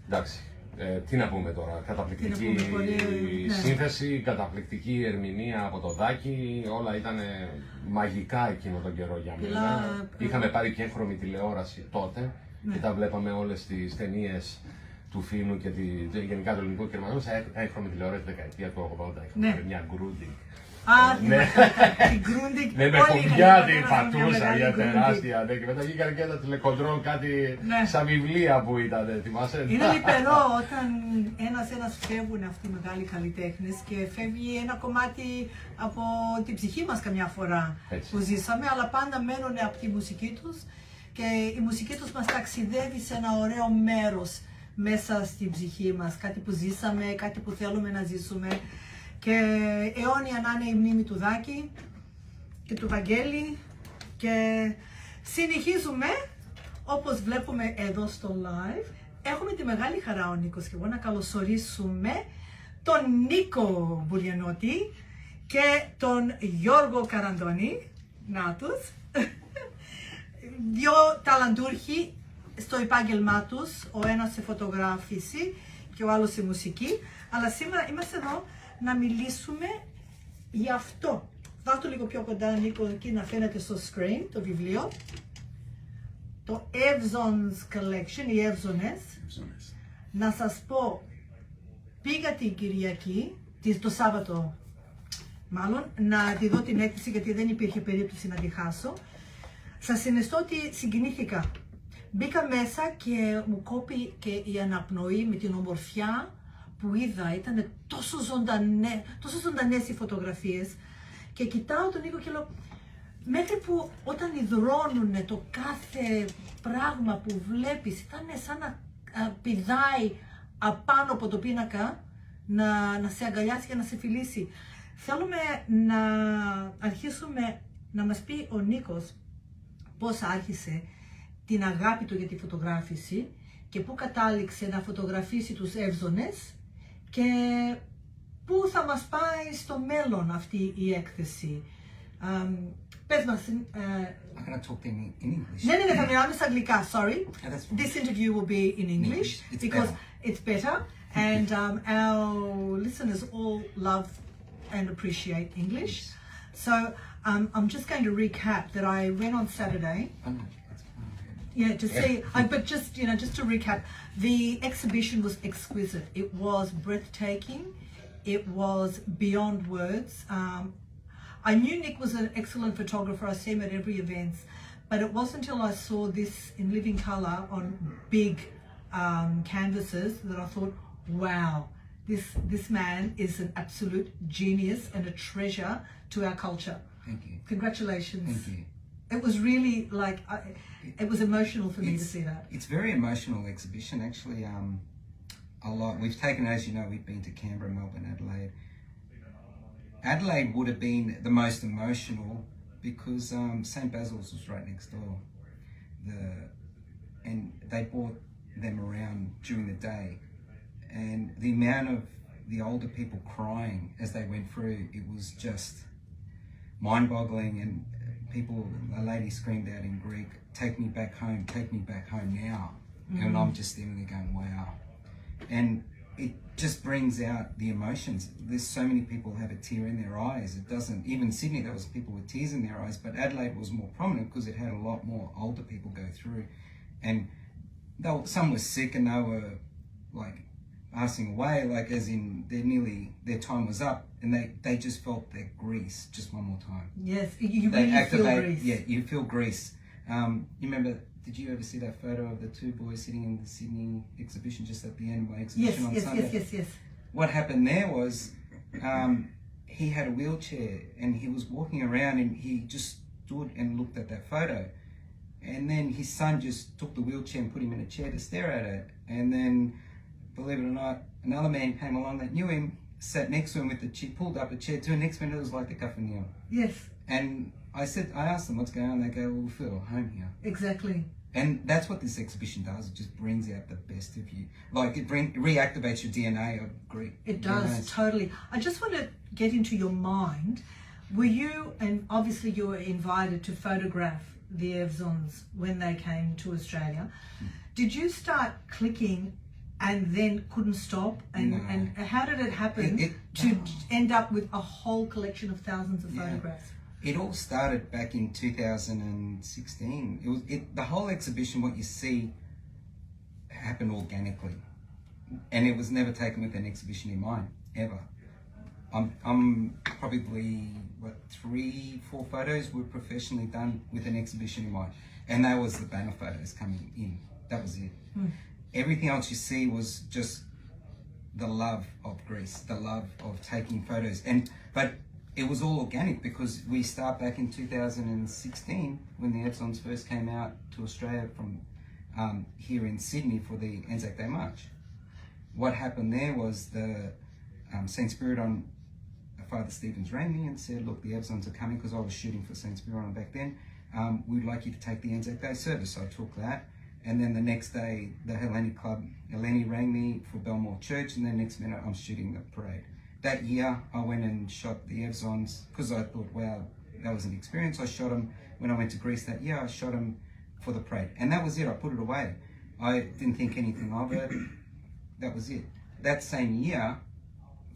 Εντάξει. Τι να πούμε τώρα, καταπληκτική σύνθεση, καταπληκτική ερμηνεία από το Δάκη, όλα ήταν μαγικά εκείνο τον καιρό για μένα. Είχαμε πάρει και έγχρωμη τηλεόραση τότε και τα βλέπαμε όλες τις ταινίες του Φίνου και γενικά του ελληνικού κινηματογράφου σε έγχρωμη τηλεόραση δεκαετία του 80. Είχαμε πάρει μια Γκρούντινγκ. Την Γκρούντινγκ. Ναι, με κουμπιά την πατούσα για τεράστια. Και μετά βγήκαν και τα τηλεκοντρόλ, κάτι σαν βιβλία που ήταν. Θυμάσαι. Είναι λυπηρό όταν ένας φεύγουν αυτοί οι μεγάλοι καλλιτέχνες και φεύγει ένα κομμάτι από την ψυχή μας καμιά φορά που ζήσαμε, αλλά πάντα μένουν από τη μουσική τους και η μουσική τους μας ταξιδεύει σε ένα ωραίο μέρος μέσα στην ψυχή μας. Κάτι που ζήσαμε, κάτι που θέλουμε να ζήσουμε. Και αιώνια να είναι η μνήμη του Δάκη και του Βαγγέλη και συνεχίζουμε όπως βλέπουμε εδώ στο live. Έχουμε τη μεγάλη χαρά ο Νίκος και εγώ να καλωσορίσουμε τον Νίκο Μπουλιανότη και τον Γιώργο Καραντώνη, να τους, δύο ταλαντούργοι στο επάγγελμά τους, ο ένας σε φωτογράφηση και ο άλλος σε μουσική, αλλά σήμερα είμαστε εδώ να μιλήσουμε για αυτό. Δάχτω λίγο πιο κοντά, Νίκο, εκεί να φαίνεται στο screen το βιβλίο. Το Evzones Collection, οι Evzones. Να σας πω, πήγα την Κυριακή, το Σάββατο μάλλον, να τη δω την έκθεση γιατί δεν υπήρχε περίπτωση να τη χάσω. Σας συναισθώ ότι συγκινήθηκα. Μπήκα μέσα και μου κόπη και η αναπνοή με την ομορφιά που είδα, ήταν τόσο ζωντανές οι φωτογραφίες και κοιτάω τον Νίκο και λέω μέχρι που όταν υδρώνουν το κάθε πράγμα που βλέπεις ήταν σαν να πηδάει απάνω από το πίνακα να σε αγκαλιάσει και να σε φιλήσει. Θέλουμε να αρχίσουμε να μας πει ο Νίκος πώς άρχισε την αγάπη του για τη φωτογράφηση και πού κατάληξε να φωτογραφίσει τους Εύζονες και πού θα μας πάει στο μέλλον αυτή η έκθεση. Πες μας... I'm going to talk in English. Ναι, θα μιλάμε στα αγγλικά, sorry. This interview will be in English because it's better and our listeners all love and appreciate English. So I'm just going to recap that I went on Saturday. Yeah, to see, but just just to recap, the exhibition was exquisite. It was breathtaking. It was beyond words. I knew Nick was an excellent photographer. I see him at every event, but it wasn't until I saw this in living color on big canvases that I thought, wow, this man is an absolute genius and a treasure to our culture. Thank you. Congratulations. Thank you. It was really like, it was emotional for me to see that. It's a very emotional exhibition actually. A lot. We've taken, as you know, we've been to Canberra, Melbourne, Adelaide. Adelaide would have been the most emotional because St. Basil's was right next door. And they brought them around during the day. And the amount of the older people crying as they went through, it was just mind-boggling. And a lady screamed out in Greek, take me back home now. And I'm just standing there going, wow. And it just brings out the emotions. There's so many people who have a tear in their eyes. It doesn't, even Sydney, there was people with tears in their eyes, but Adelaide was more prominent because it had a lot more older people go through. And some were sick and they were like passing away, like as in their time was up, and they just felt their Greece just one more time. Yes, you really feel Greece. Yeah, you feel Greece. You remember, did you ever see that photo of the two boys sitting in the Sydney exhibition just at the end of my exhibition on Sunday? Yes. What happened there was he had a wheelchair and he was walking around and he just stood and looked at that photo. And then his son just took the wheelchair and put him in a chair to stare at it. And then, believe it or not, another man came along that knew him, sat next to him with the chair, pulled up a chair to him. Next minute it was like the Kafanil. Yes. And I asked them what's going on. They go, well, we feel at home here. Exactly. And that's what this exhibition does. It just brings out the best of you. Like it reactivates your DNA of Greek. It does, totally. I just want to get into your mind. Were you, and obviously you were invited to photograph the Evzones when they came to Australia. Did you start clicking and then couldn't stop? And, No. and how did it happen to end up with a whole collection of thousands of Yeah. photographs? It all started back in 2016. The whole exhibition, what you see, happened organically, and it was never taken with an exhibition in mind ever. I'm probably 3-4 photos were professionally done with an exhibition in mind, and that was the banner photos coming in. That was it. Everything else you see was just the love of Greece, the love of taking photos, but it was all organic because we start back in 2016 when the Evzones first came out to Australia from here in Sydney for the Anzac Day March. What happened there was the St. Spiridon, Father Stevens rang me and said, look, the Evzones are coming, because I was shooting for St. Spiridon back then. We'd like you to take the Anzac Day service. So I took that. And then the next day, the Hellenic Club, Eleni rang me for Belmore Church, and then next minute I'm shooting the parade. That year, I went and shot the Evzones because I thought, wow, that was an experience. I shot them when I went to Greece that year. I shot them for the parade, and that was it. I put it away. I didn't think anything of it. That was it. That same year,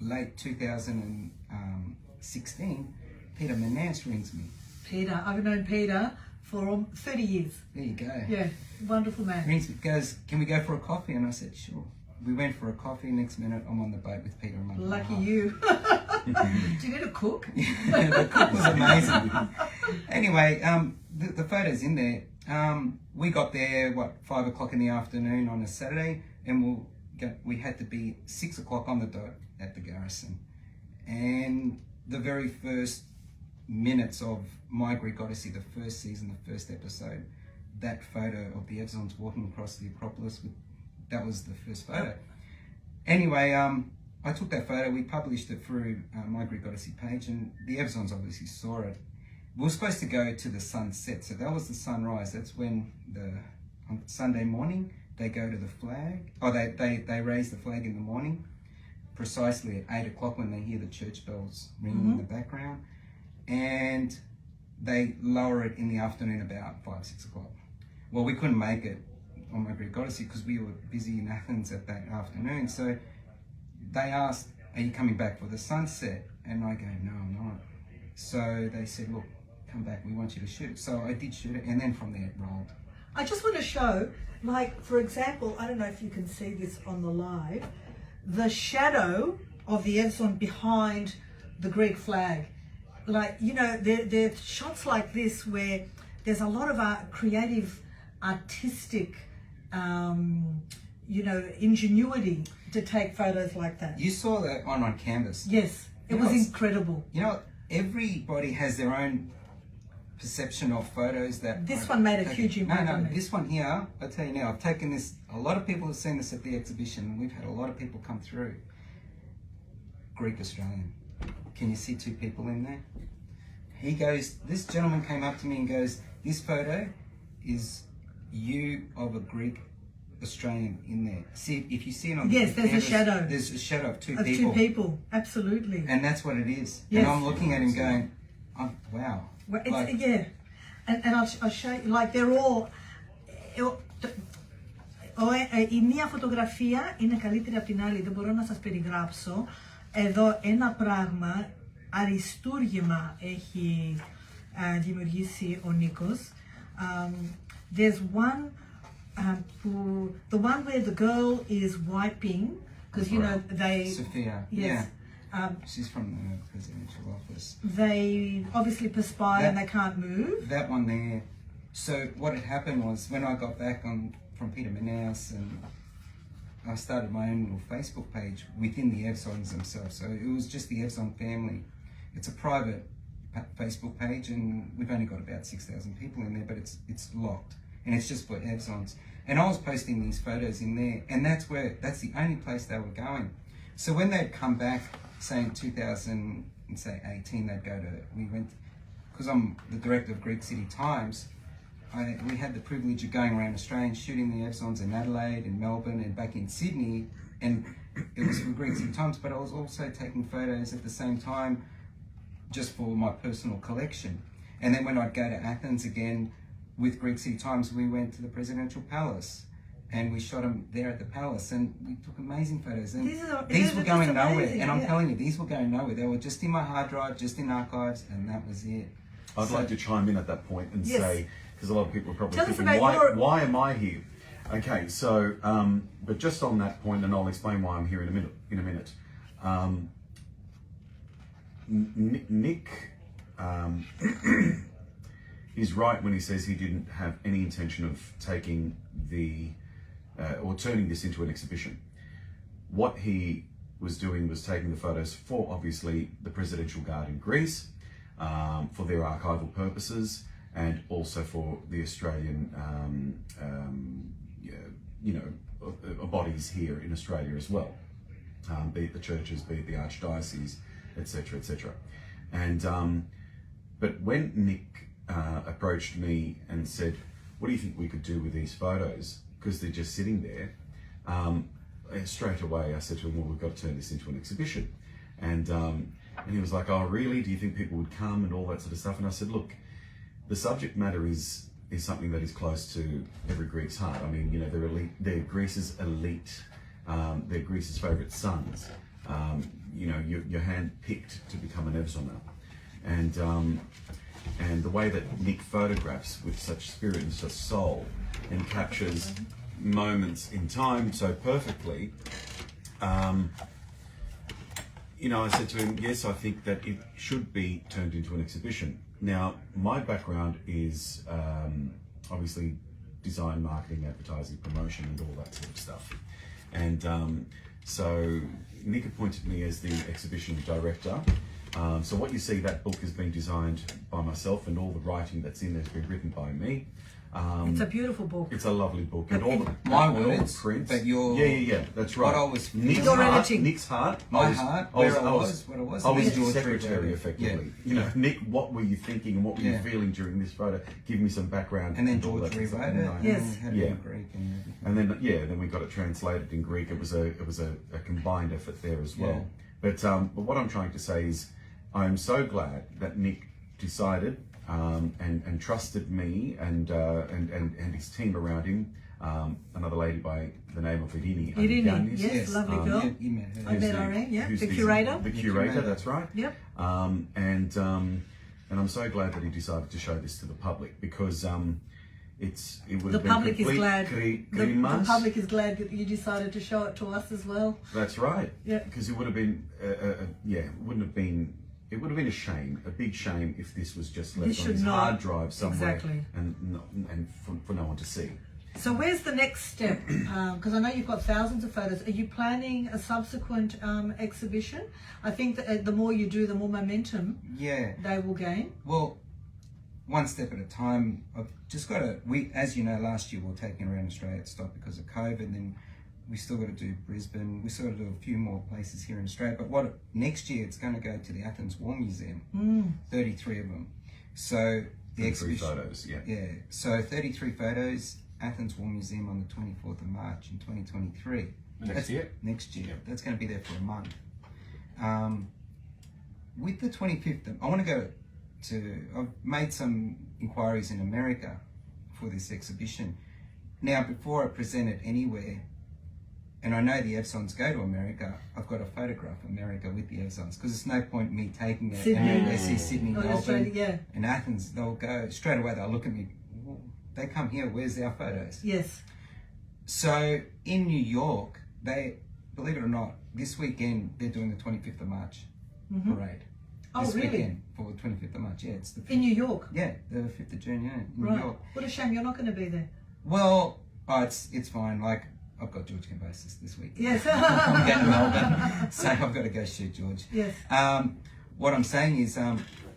late 2016, Peter Menance rings me. Peter, I've known Peter for 30 years. There you go. Yeah, wonderful man. Rings me, goes, can we go for a coffee? And I said, sure. We went for a coffee. Next minute, I'm on the boat with Peter. And Lucky you. Do you need a cook? The cook was amazing. Anyway, the photos in there. We got there 5 o'clock in the afternoon on a Saturday, and we had to be 6 o'clock on the dot at the garrison. And the very first minutes of My Greek Odyssey, the first season, the first episode, that photo of the Evzones walking across the Acropolis, that was the first photo. Anyway, I took that photo, we published it through My Greek Odyssey page, and the Evzones obviously saw it. We were supposed to go to the sunset, so that was the sunrise. That's when on Sunday morning, they go to the flag, or they raise the flag in the morning, precisely at 8 o'clock when they hear the church bells ringing in the background, and they lower it in the afternoon about 5-6 o'clock. Well, we couldn't make it on My Greek Odyssey because we were busy in Athens at that afternoon, so they asked, are you coming back for the sunset? And I go, no, I'm not. So they said, look, come back, we want you to shoot it. So I did shoot it, and then from there it rolled. I just want to show, like, for example, I don't know if you can see this on the live, the shadow of the Evzone behind the Greek flag. Like, you know, there are shots like this where there's a lot of creative, artistic, ingenuity to take photos like that. You saw that on canvas. Yes, it was incredible. You know, everybody has their own perception of photos that... This one made a huge impact on me. This one here, I'll tell you now, I've taken this, a lot of people have seen this at the exhibition, and we've had a lot of people come through. Greek Australian. Can you see 2 people in there? He goes, this gentleman came up to me and goes, this photo is you of a Greek Australian in there. See, if you see it on yes, there's a shadow. There's a shadow of 2 of people. 2 people, absolutely. And that's what it is. Yes. And I'm looking at him going, oh, wow. Well, yeah, and I'll show you, like, they're all... Η μία φωτογραφία είναι καλύτερη από την άλλη, δεν μπορώ να σας περιγράψω. Εδώ ένα πράγμα, αριστούργημα έχει δημιουργήσει ο Νίκος. There's one, the one where the girl is wiping, because you know they... Sophia, yes, yeah. She's from the presidential office. They obviously perspire and they can't move. That one there. So what had happened was when I got back from Peter Menance, and I started my own little Facebook page within the Evzones themselves. So it was just the Evzone family. It's a private Facebook page, and we've only got about 6,000 people in there, but it's locked, and it's just for Evzones. And I was posting these photos in there, and that's the only place they were going. So when they'd come back, say in 2018, they'd go to, because I'm the director of Greek City Times, we had the privilege of going around Australia and shooting the Evzones in Adelaide, in Melbourne, and back in Sydney, and it was for Greek City Times, but I was also taking photos at the same time just for my personal collection. And then when I'd go to Athens again with Greek City Times, we went to the Presidential Palace, and we shot them there at the palace, and we took amazing photos. And these were just going nowhere, amazing, and I'm yeah. telling you, these were going nowhere. They were just in my hard drive, just in archives, and that was it. I'd like to chime in at that point and Yes. say, because a lot of people are probably Tell us thinking, about why am I here? Okay, so, but just on that point, and I'll explain why I'm here in a minute. Nick is right when he says he didn't have any intention of taking or turning this into an exhibition. What he was doing was taking the photos for, obviously, the Presidential Guard in Greece, for their archival purposes, and also for the Australian, bodies here in Australia as well, be it the churches, be it the archdiocese, etc., etc. And but when Nick approached me and said, "What do you think we could do with these photos? Because they're just sitting there." Straight away, I said to him, "Well, we've got to turn this into an exhibition." And he was like, "Oh, really? Do you think people would come?" and all that sort of stuff. And I said, "Look, the subject matter is something that is close to every Greek's heart. I mean, you know, they're elite. They're Greece's elite. They're Greece's favourite sons. You know, you're hand-picked to become an Evzone. And the way that Nick photographs with such spirit and such soul and captures moments in time so perfectly, you know, I said to him, yes, I think that it should be turned into an exhibition. Now, my background is obviously design, marketing, advertising, promotion, and all that sort of stuff. And so Nick appointed me as the exhibition director. So what you see, that book has been designed by myself, and all the writing that's in there has been written by me. It's a beautiful book. Uh, Uh, It's a lovely book, and all the My and all the words, prints. but your Yeah, that's right. What I was Nick's Your heart. editing. Nick's heart. My I was, heart, I was, where I I was, was, what I was. I was and then George secretary, River. effectively. Yeah. You know, Nick, what were you thinking and what were you Yeah. feeling during this photo? Give me some background. And then all George that rewrote stuff. it. And Yes. then had it Yeah. in Greek and everything. And then we got it translated in Greek. It was a combined effort there as well. Yeah. But what I'm trying to say is, I am so glad that Nick decided and trusted me and his team around him. Another lady by the name of Irini. Irini, yes, lovely girl. You met her. I met her, yeah, who's the curator. The curator, that's right. Yep. And I'm so glad that he decided to show this to the public, because it would The have been public is complete glad. The grimas. public is glad that you decided to show it to us as well. That's right. Yeah. Because it would have been, it would have been a shame, a big shame, if this was just left on should his not. hard drive somewhere, Exactly. and for no one to see. So where's the next step? Because I know you've got thousands of photos. Are you planning a subsequent exhibition? I think that the more you do, the more momentum Yeah. they will gain. Well, one step at a time. I've just got to. As you know, last year we were taking around Australia to stop because of COVID. And then we still got to do Brisbane. We still got to do a few more places here in Australia. But next year it's going to go to the Athens War Museum. 33 of them. So the 33 exhibition. photos, yeah. Yeah. So 33 photos. Athens War Museum on the 24th of March in 2023. Next year? Next year. Yeah. That's going to be there for a month. With the 25th, I want to go to, I've made some inquiries in America for this exhibition. Now, before I present it anywhere, and I know the Evzones go to America, I've got to photograph America with the Evzones, because there's no point in me taking it Sydney. and then they see Sydney, Oh, Australia, Melbourne, yeah. and Athens. They'll go straight away, they'll look at me, they come here, where's our photos? Yes. So in New York, they, believe it or not, this weekend they're doing the 25th of March parade. Oh, This really? weekend for the 25th of March, yeah, it's the 5th. In New York. Yeah, the 5th of June, yeah, in New Right. York. What a shame you're not going to be there. Well, it's fine. Like, I've got George Cambosis this week. Yes. I'm going to Melbourne, so I've got to go shoot George. Yes. What I'm saying is,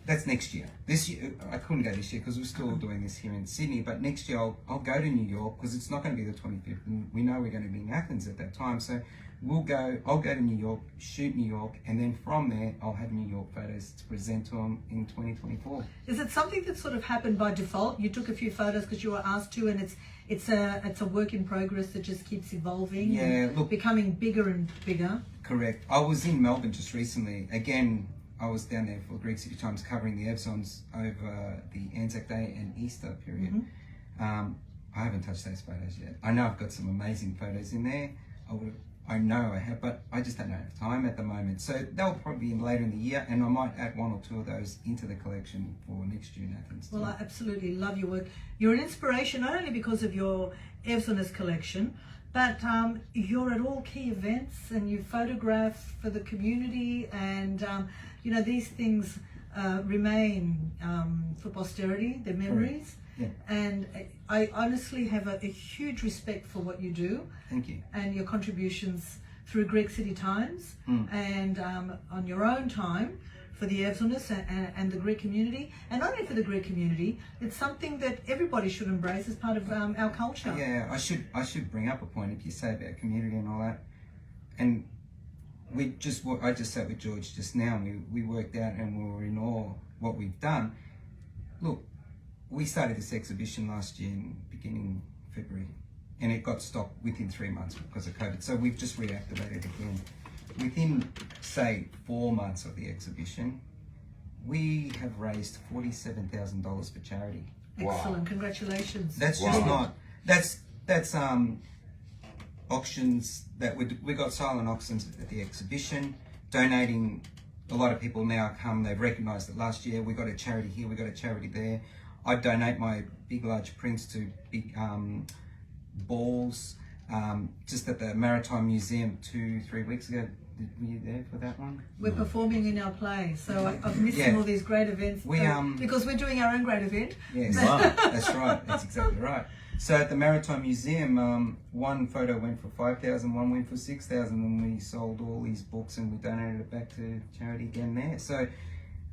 that's next year. This year, I couldn't go this year because we're still doing this here in Sydney, but next year I'll go to New York, because it's not going to be the 25th, and we know we're going to be in Athens at that time, so I'll go to New York, shoot New York, and then from there I'll have New York photos to present to them in 2024. Is it something that sort of happened by default? You took a few photos because you were asked to, and it's a work in progress that just keeps evolving. Yeah, and look- becoming bigger and bigger. Correct. I was in Melbourne just recently. Again, I was down there for Greek City Times covering the Evzones over the Anzac Day and Easter period. I haven't touched those photos yet. I know I've got some amazing photos in there. I know I have, but I just don't have time at the moment. So they'll probably be later in the year, and I might add 1 or 2 of those into the collection for next year in Athens. Well, I absolutely love your work. You're an inspiration not only because of your Evzones collection, but you're at all key events and you photograph for the community, and you know, these things remain for posterity, their memories. Yeah. And I honestly have a huge respect for what you do. Thank you. And your contributions through Greek City Times and on your own time for the Evzones and the Greek community. And not only for the Greek community, it's something that everybody should embrace as part of our culture. Yeah, I should bring up a point if you say about community and all that. And I just sat with George just now, and we worked out, and we were in awe what we've done. Look, we started this exhibition last year in beginning February, and it got stopped within 3 months because of COVID. So we've just reactivated again. Within, say, 4 months of the exhibition, we have raised $47,000 for charity. Excellent, congratulations. That's just not, that's auctions that we got silent auctions at the exhibition, donating. A lot of people now come, they've recognised that last year we got a charity here, we got a charity there. I donate my big large prints to big balls, just at the Maritime Museum 2-3 weeks ago. Were you there for that one? We're performing in our play, so I'm missing all these great events because we're doing our own great event. Yes, that's right, that's exactly right. So at the Maritime Museum, one photo went for 5,000, one went for 6,000, and we sold all these books and we donated it back to charity again there. So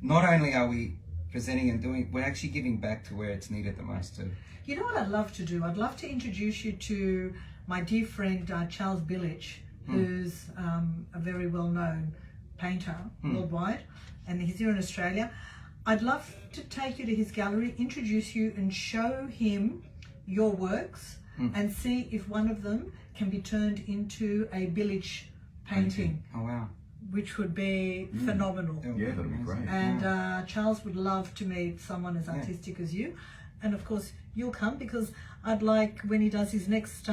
not only are we presenting and doing, we're actually giving back to where it's needed the most too. You know what I'd love to do? I'd love to introduce you to my dear friend Charles Billich, who's a very well-known painter worldwide, and he's here in Australia. I'd love to take you to his gallery, introduce you and show him your works and see if one of them can be turned into a Billich painting. Oh wow. Which would be phenomenal. Yeah, that'd be great. And Charles would love to meet someone as artistic as you. And of course, you'll come because I'd like, when he does his next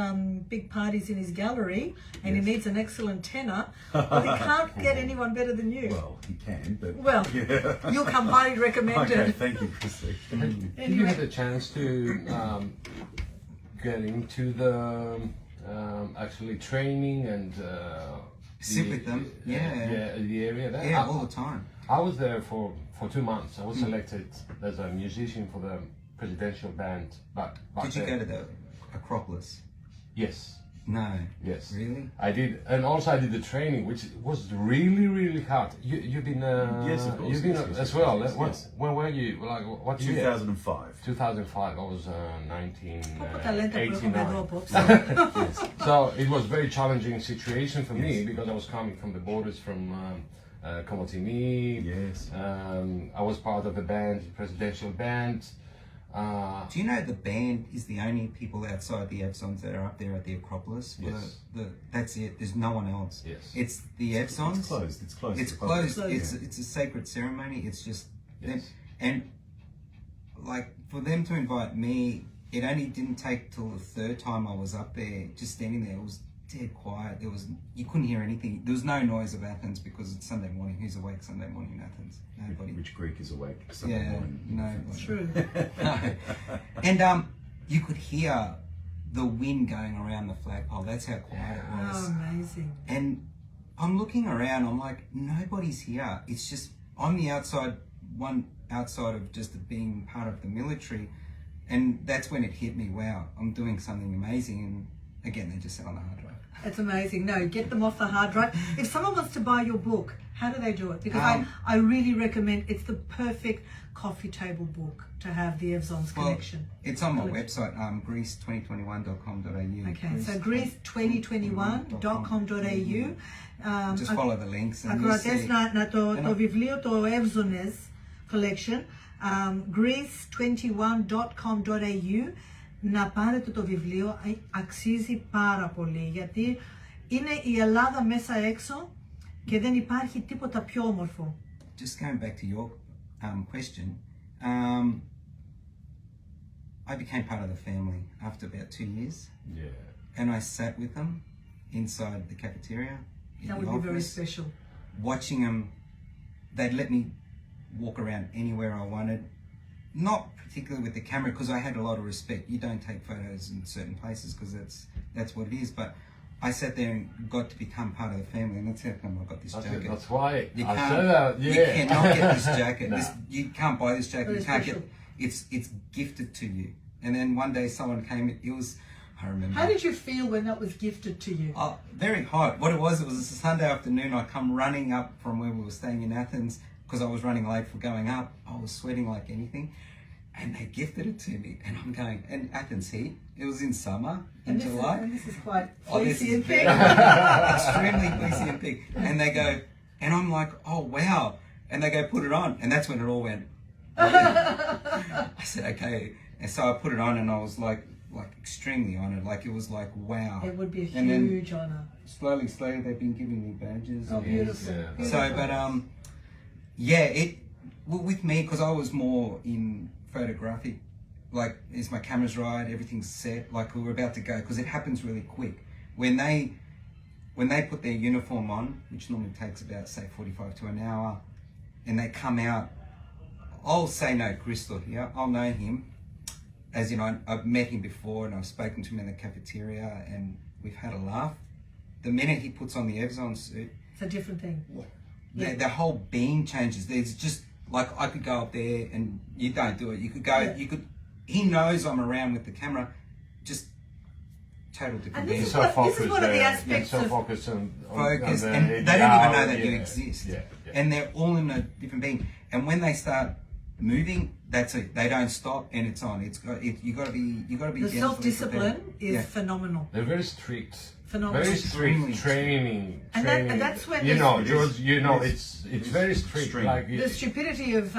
big parties in his gallery and he needs an excellent tenor, well, he can't get anyone better than you. Well, he can, but... Well, you'll come highly recommended. Okay, thank you, Chrissy. Did you have the chance to get into the actually training and sit with them? the area there? Yeah, all the time. I was there for 2 months. I was selected as a musician for the presidential band. But did you go to the Acropolis? Yes. No. Yes. Really? I did, and also I did the training, which was really, really hard. You've been Yes, of course. You've been Yes, as well. yes. When were you? Like what year? 2005. 2005. I was 19. Πόπο ταλέντα που έχουμε εδώ 89. απόψε. So it was a very challenging situation for me because I was coming from the borders from Komotini. Yes. Uh, I was part of the band, presidential band. Do you know the band is the only people outside the Evzones that are up there at the Acropolis? Yes. That's it. There's no one else. Yes. It's the Evzones. It's closed. It's closed. It's to the public. closed. It's a sacred ceremony. It's just Yes. and like for them to invite me, it only didn't take till the 3rd time I was up there, just standing there. It was dead quiet. You couldn't hear anything. There was no noise of Athens because it's Sunday morning. Who's awake Sunday morning in Athens? Nobody. Which Greek is awake Sunday morning? No. True. No. And you could hear the wind going around the flagpole. That's how quiet it was. Oh, amazing. And I'm looking around, I'm like, nobody's here. It's just, I'm the outside of just being part of the military. And that's when it hit me, wow, I'm doing something amazing. And again, they just sit on the hard drive. It's amazing. No, get them off the hard drive. If someone wants to buy your book, how do they do it? Because I really recommend, it's the perfect coffee table book to have, the Evzones Collection. It's on my website, greece2021.com.au. Okay, so greece2021.com.au. Just follow the links and you'll Ακροατές see. το βιβλίο, το Evzones Collection, greece21.com.au. Να πάρετε το βιβλίο, αξίζει πάρα πολύ, γιατί είναι η Ελλάδα μέσα έξω και δεν υπάρχει τίποτα πιο όμορφο. Just going back to your question, I became part of the family after about 2 years. Yeah. And I sat with them inside the cafeteria. That would be very special. Watching them, they'd let me walk around anywhere I wanted. Not particularly with the camera, because I had a lot of respect. You don't take photos in certain places because that's what it is. But I sat there and got to become part of the family, and that's how come I got this jacket. That's why You I can't, said that. Yeah. you cannot get this jacket. No. You can't buy this jacket. Very You can't special. get. It's gifted to you. And then one day someone came. It was. I remember. How did you feel when that was gifted to you? Oh, very hot. What it was a Sunday afternoon. I come running up from where we were staying in Athens because I was running late for going up. I was sweating like anything. And they gifted it to me. And I'm going, and Athens heat. It was in summer, in July. And this is quite This fleecy is and pink. extremely fleecy and pink. And they go, and I'm like, oh wow. And they go, put it on. And that's when it all went. I said, okay. And so I put it on and I was like extremely honored. Like it was like, wow. It would be a And then huge honor. slowly they've been giving me badges. Oh, and- beautiful. Yeah. beautiful. So, but with me, because I was more in photographic, like, is my camera's right, everything's set, like we were about to go, because it happens really quick. When they put their uniform on, which normally takes about, say, 45 to an hour, and they come out, I'll say no Crystal here, I'll know him, as you know, I've met him before and I've spoken to him in the cafeteria and we've had a laugh. The minute he puts on the Evzones suit, It's a different thing. the whole beam changes. There's just, like, I could go up there and you don't do it. You could go, he knows I'm around with the camera, just total different And beam. this is So what- focused this is one of the there. aspects so of- focused on Focus, the and they don't even know that you yeah, exist. Yeah, yeah. And they're all in a different beam. And when they start moving, that's it. They don't stop, and it's on. You got to be. The mentally self-discipline prepared. is Yeah. phenomenal. They're very strict. Phenomenal. Very Extremely strict training. And that's when you this- know, It George. is. You know, It it's very strict. Extreme. Like The stupidity of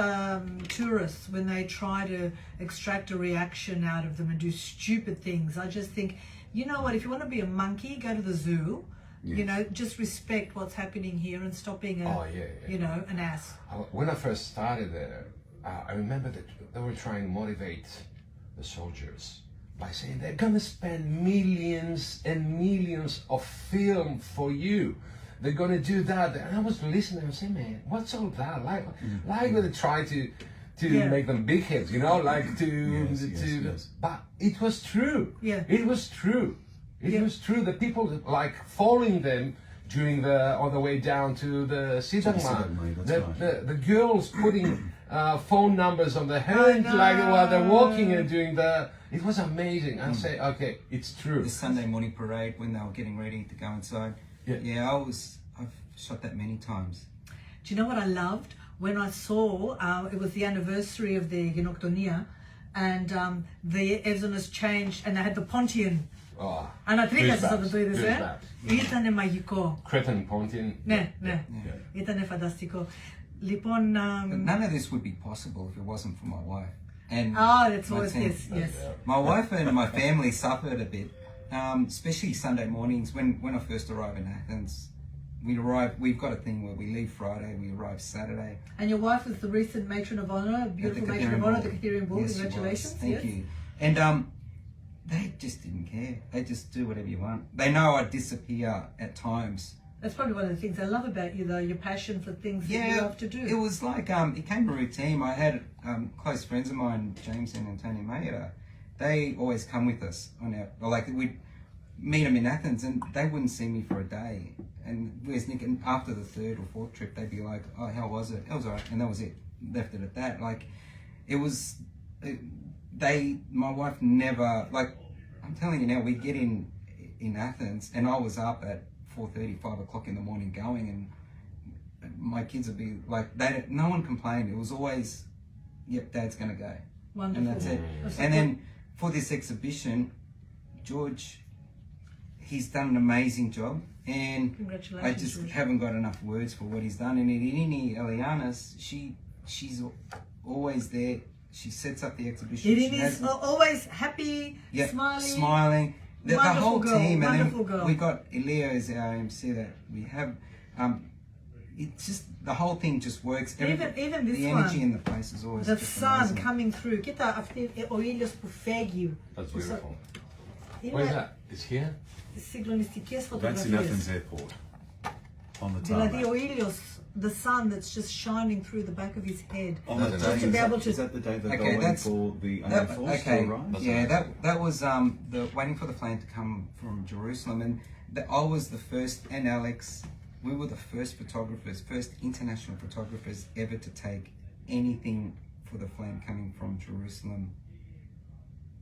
tourists when they try to extract a reaction out of them and do stupid things. I just think, you know what, if you want to be a monkey, go to the zoo. You Yes. know, just respect what's happening here and stop being yeah. an ass. When I first started there, I remember that they were trying to motivate the soldiers by saying they're gonna spend millions and millions of film for you. They're gonna do that, and I was listening and saying, "Man, what's all that like? Like they try to Yeah. make them big heads, you know, like to Yes. But it was true. Yeah. It was true. It Yeah. was true. The people like following them during on the way down to the Sidagma. Sidagma, that's right. The girls putting phone numbers on the hand like while they're walking and doing it was amazing. I say, okay, it's true. The Sunday morning parade when they were getting ready to go inside. Yeah. I've shot that many times. Do you know what I loved? When I saw, it was the anniversary of the Genoktonia, and the Evzones changed, and they had the Pontian. Oh, Ανατρίχασε goosebumps, αυτό το είδες, goosebumps. Ήτανε μαγικό. Cretan Pontian. Ναι, ναι. Ήτανε φανταστικό. Λοιπόν, But none of this would be possible if it wasn't for my wife. And that's my always, team. yes. My wife and my family suffered a bit, especially Sunday mornings when I first arrived in Athens. We've got a thing where we leave Friday, we arrive Saturday. And your wife is the recent matron of honor, beautiful At the matron of honor at the Catherian Catherian Ball. Yes, she was. Congratulations. Thank yes. you. And they just didn't care. They just do whatever you want. They know I disappear at times. That's probably one of the things I love about you, though, your passion for things that you love to do. It was like, it became a routine. I had close friends of mine, James and Antonio Mayer. They always come with us on we'd meet them in Athens and they wouldn't see me for a day. And where's Nick? And after the third or fourth trip, they'd be like, oh, how was it? It was all right. And that was it. Left it at that. Like, it was, my wife never, like, I'm telling you now, we'd get in Athens and I was up at 4:30, 5 o'clock in the morning going, and my kids would be like, no one complained. It was always, yep, Dad's going to go. Wonderful. And that's it. That's And so then for this exhibition, George, he's done an amazing job. And Congratulations, I just George. haven't got enough words for what he's done. And Irini Elianas, she's always there. She sets up the exhibition. She Irini has- is always happy, yeah, smiling. The Wonderful whole girl, team, and wonderful then girl. we got Elia as our MC that we have. it's just, the whole thing just works. Even this the energy one, in the place is always the just sun amazing. coming through. Κοίτα ο ήλιος που φεύγει. That's beautiful. Where is Είναι that? It's here? συγκλονιστικές That's in φωτογραφίες. Athens Airport. On the Δηλαδή tarmac. ο ήλιος, the sun that's just shining through the back of his head. On the Just day, to be able to- is that the day they're Okay, going that's- for the That, Armed Force okay, to arrive? yeah, that was the waiting for the plane to come from Jerusalem, and I was the first, and Alex, we were the first photographers, first international photographers ever to take anything for the plane coming from Jerusalem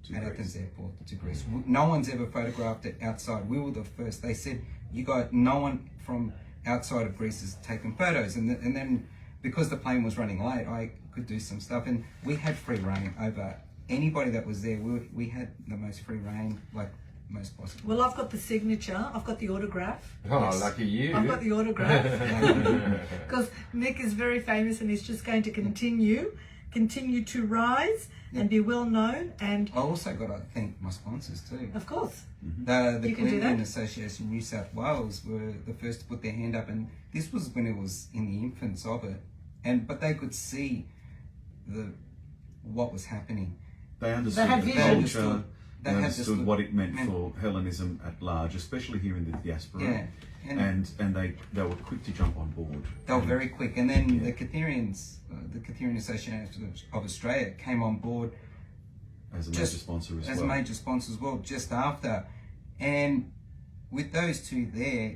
To at Greece. Athens Airport to Greece. No one's ever photographed it outside. We were the first. They said no one from outside of Greece has taken photos, and then because the plane was running late, I could do some stuff, and we had free reign over anybody that was there. We had the most free reign, like most possible. Well, I've got the signature, I've got the autograph. Oh, lucky you. I've got the autograph. Because Nick is very famous and he's just going to continue to rise and be well known. And I also got to thank my sponsors too. of course, The You can do Cleveland that. Association New South Wales were the first to put their hand up, and this was when it was in the infants of it, but they could see what was happening. They understood had the vision. culture. They They understood understood what it meant meant- for Hellenism at large, especially here in the diaspora. Yeah, And they were quick to jump on board. They were very quick, and then the Catherians, the Catherian Association of Australia, came on board As a major sponsor as as well. major sponsors as well, just after. And with those two there,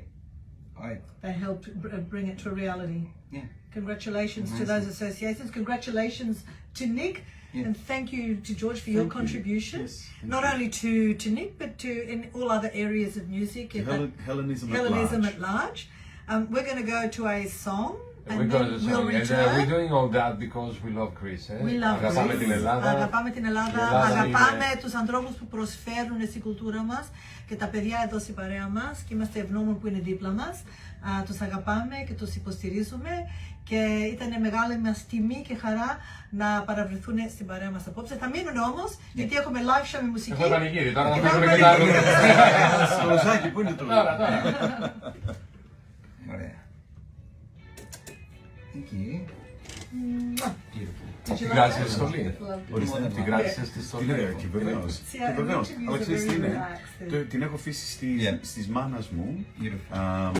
they helped bring it to a reality. yeah, Congratulations to Amazing. those associations. Congratulations to Nick. Yeah. And thank you to George for your Thank you. contribution. Yes, thank Not you. only to Nick, but to in all other areas of music. To Hellenism, Hellenism at at large. We're going to go to a song. And We're then going to we'll song, and return. we're doing all that because we love Greece. We love Αγαπάμε Greece. την Ελλάδα. Αγαπάμε την Ελλάδα. Η Ελλάδα Αγαπάμε είναι- τους ανθρώπους που προσφέρουν στην κουλτούρα μας και τα παιδιά εδώ στην παρέα μας και είμαστε ευγνώμων που είναι δίπλα μας. Τους αγαπάμε και τους υποστηρίζουμε και ήταν μεγάλη μας τιμή και χαρά να παραβρεθούν στην παρέα μας απόψε. Θα μείνουν όμως γιατί έχουμε live show με μουσική. Έχουμε πανηγύρι, τώρα να Και φύγουμε έχουμε και τα άλλα. Σολοζάκι, πού είναι το Τώρα. Ωραία. Thank you. Beautiful. Did you Την like κράτησε that? στη στολή. Lovely. Την κράτησε στη Τι στολή. λέω, και βεβαίως. See, Και βεβαίως. interviews Αλλά are ξέρεις very τι είναι, relaxed. την έχω αφήσει Yeah. στις μάνας μου. Beautiful.